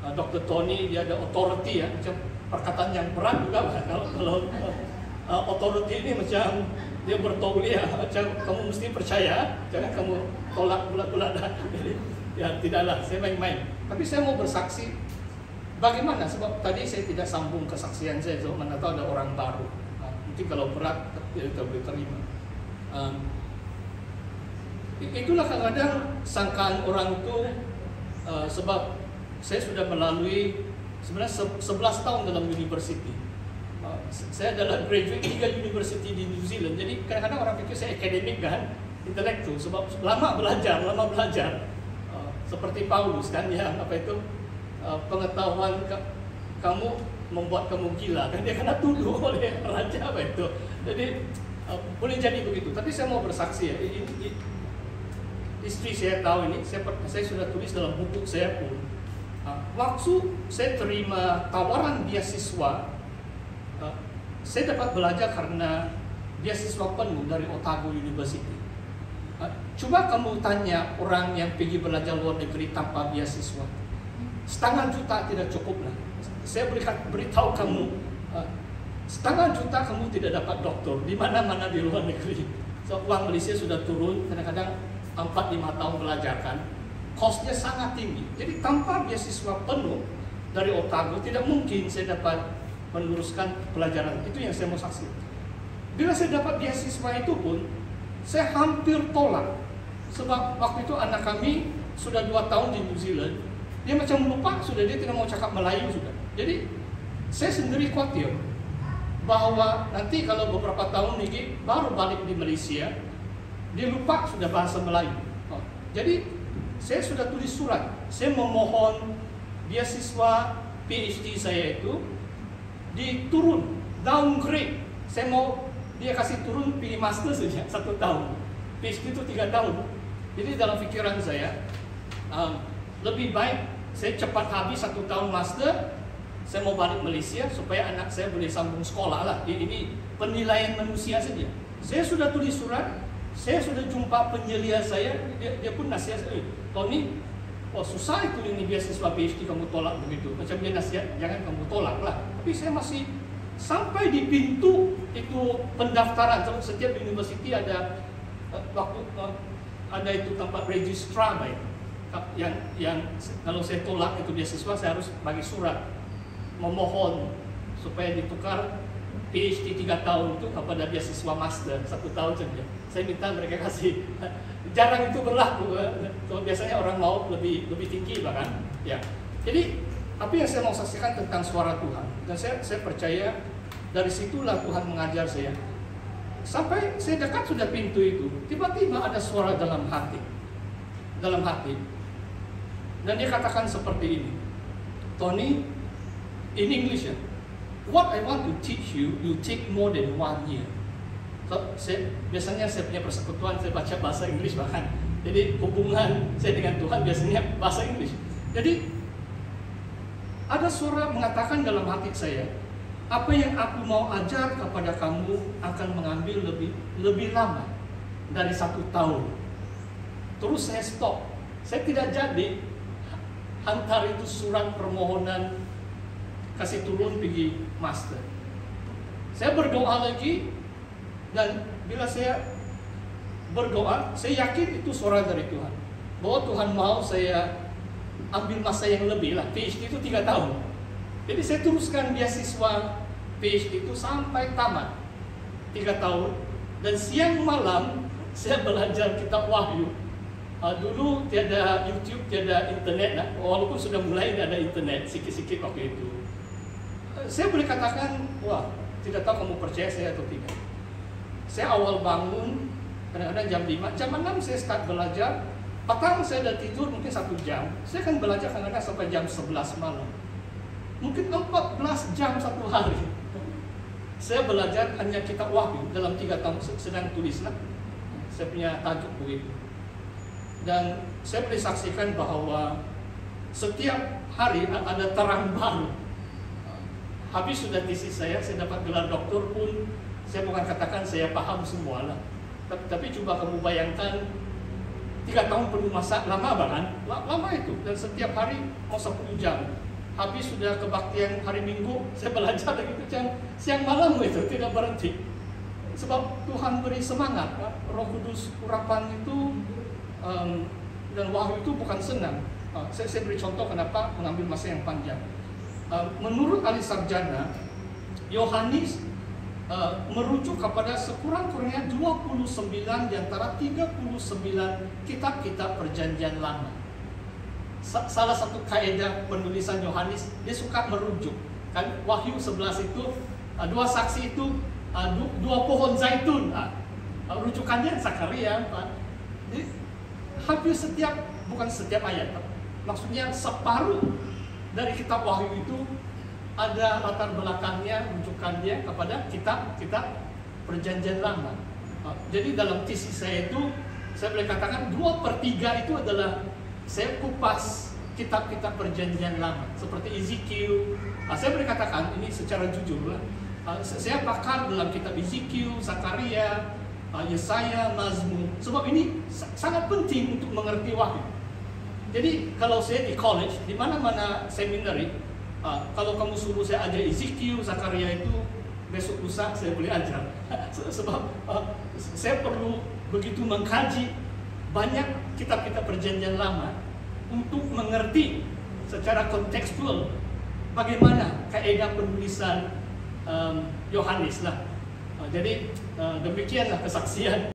Dr. Tony dia ada authority ya, macam perkataan yang berat juga. Kalau authority ini macam dia bertauliah, macam kamu mesti percaya, jangan kamu tolak bulat-bulat. Jadi ya tidaklah, saya main-main. Tapi saya mau bersaksi bagaimana, sebab tadi saya tidak sambung kesaksian saya, so mana tahu ada orang baru. Mungkin kalau berat kita boleh terima. Itulah kadang-kadang sangkaan orang itu, sebab saya sudah melalui sebenarnya 11 tahun dalam university. Saya adalah graduate 3 university di New Zealand. Jadi kadang-kadang orang pikir saya akademik kan, intelektual, sebab lama belajar. Seperti Paulus kan, yang apa itu, pengetahuan kamu membuat kamu gila kan, dia kena tuduh oleh raja apa itu. Jadi boleh jadi begitu. Tapi saya mau bersaksi ya, istri saya tahu ini, saya sudah tulis dalam buku saya pun. Waktu saya terima tawaran beasiswa, saya dapat belajar karena beasiswa penuh dari Otago University. Coba kamu tanya orang yang pergi belajar luar negeri tanpa beasiswa, 500 juta tidak cukup lah. Saya beritahu kamu, 500 juta kamu tidak dapat doktor di mana-mana di luar negeri. So, uang Malaysia sudah turun, kadang-kadang 4-5 tahun belajar kan. Kosnya sangat tinggi. Jadi tanpa beasiswa penuh dari Otago tidak mungkin saya dapat meneruskan pelajaran. Itu yang saya mau saksi. Bila saya dapat beasiswa itu pun, saya hampir tolak. Sebab waktu itu anak kami sudah 2 tahun di New Zealand, dia macam lupa sudah, dia tidak mau cakap Melayu sudah. Jadi saya sendiri khawatir bahwa nanti kalau beberapa tahun lagi baru balik di Malaysia, dia lupa sudah bahasa Melayu. Jadi saya sudah tulis surat, saya memohon beasiswa PhD saya itu diturun, downgrade. Saya mau dia kasih turun pilih master saja 1 tahun, PhD itu 3 tahun. Jadi dalam pikiran saya, lebih baik saya cepat habis 1 tahun master, saya mau balik Malaysia supaya anak saya boleh sambung sekolah lah. Ini penilaian manusia saja. Saya sudah tulis surat, saya sudah jumpa penyelia saya, dia pun nasihat saya, Tony, susah itu ini beasiswa PhD kamu tolak begitu. Macam dia nasihat, jangan kamu tolak lah. Tapi saya masih sampai di pintu itu pendaftaran. Setiap university ada waktu ada itu tempat registrar baik. Yang kalau saya tolak itu beasiswa, saya harus bagi surat memohon supaya ditukar PhD 3 tahun itu kepada beasiswa master 1 tahun saja. Saya minta mereka kasih. Jarang itu berlaku. Biasanya orang mau lebih tinggi bahkan. Ya. Jadi apa yang saya mau saksikan tentang suara Tuhan, dan saya percaya dari situlah Tuhan mengajar saya. Sampai saya dekat sudah pintu itu, tiba-tiba ada suara dalam hati. Dan dia katakan seperti ini, Tony, in English, what I want to teach you, you take more than 1 year. So, biasanya saya punya persekutuan, saya baca bahasa Inggris bahkan. Jadi hubungan saya dengan Tuhan biasanya bahasa Inggris. Jadi ada suara mengatakan dalam hati saya, apa yang aku mau ajar kepada kamu akan mengambil lebih lama dari 1 tahun. Terus saya stop. Saya tidak jadi hantar itu surat permohonan kasih turun pergi master. Saya berdoa lagi, dan bila saya berdoa, saya yakin itu suara dari Tuhan, bahwa Tuhan mau saya ambil masa yang lebih lah. PhD itu 3 tahun. Jadi saya teruskan beasiswa PhD itu sampai tamat 3 tahun. Dan siang malam saya belajar kitab Wahyu. Dulu tiada YouTube, tiada internet lah. Walaupun sudah mulai ada internet sikit-sikit waktu itu. Saya boleh katakan, wah, tidak tahu kamu percaya saya atau tidak. Saya awal bangun, kadang-kadang jam 5, jam 6 saya start belajar. Petang saya dah tidur mungkin 1 jam. Saya akan belajar kadang-kadang sampai jam 11 malam. Mungkin 14 jam 1 hari. Saya belajar hanya kitab Wahyu dalam 3 tahun, sedang tulislah. Saya punya tajuk begitu. Dan saya boleh saksikan bahwa setiap hari ada terang baru. Habis sudah tesis saya dapat gelar doktor pun, saya bukan katakan saya paham semua lah. Tapi coba kamu bayangkan 3 tahun penuh masa, lama banget, lama itu. Dan setiap hari mau 10 jam habis sudah kebaktian hari Minggu, saya belajar lagi itu siang malam itu tidak berhenti. Sebab Tuhan beri semangat, Roh Kudus urapan itu dan wahyu itu bukan senang. Saya beri contoh kenapa mengambil masa yang panjang. Menurut ahli sarjana, Yohanes merujuk kepada sekurang-kurangnya 29 di antara 39 kitab-kitab perjanjian lama. Salah satu kaidah penulisan Yohanes, dia suka merujuk. Kan Wahyu 11 itu dua saksi itu dua pohon zaitun. Rujukannya Zakaria. Jadi hampir bukan setiap ayat, maksudnya separuh dari kitab Wahyu itu ada latar belakangnya, rujukannya kepada kitab-kitab perjanjian lama. Jadi dalam tesis saya itu, saya boleh katakan 2/3 itu adalah saya kupas kitab-kitab perjanjian lama, seperti Ezekiel. Saya boleh katakan ini secara jujur lah, saya pakar dalam kitab Ezekiel, Zakaria, Yesaya, Mazmur, sebab ini sangat penting untuk mengerti wahyu. Jadi kalau saya di college, di mana-mana seminari, kalau kamu suruh saya ajar Ezekiel, Zakaria itu besok lusa saya boleh ajar. Sebab saya perlu begitu mengkaji banyak kitab-kitab perjanjian lama untuk mengerti secara kontekstual bagaimana kaidah penulisan Yohanes lah. Jadi demikianlah kesaksian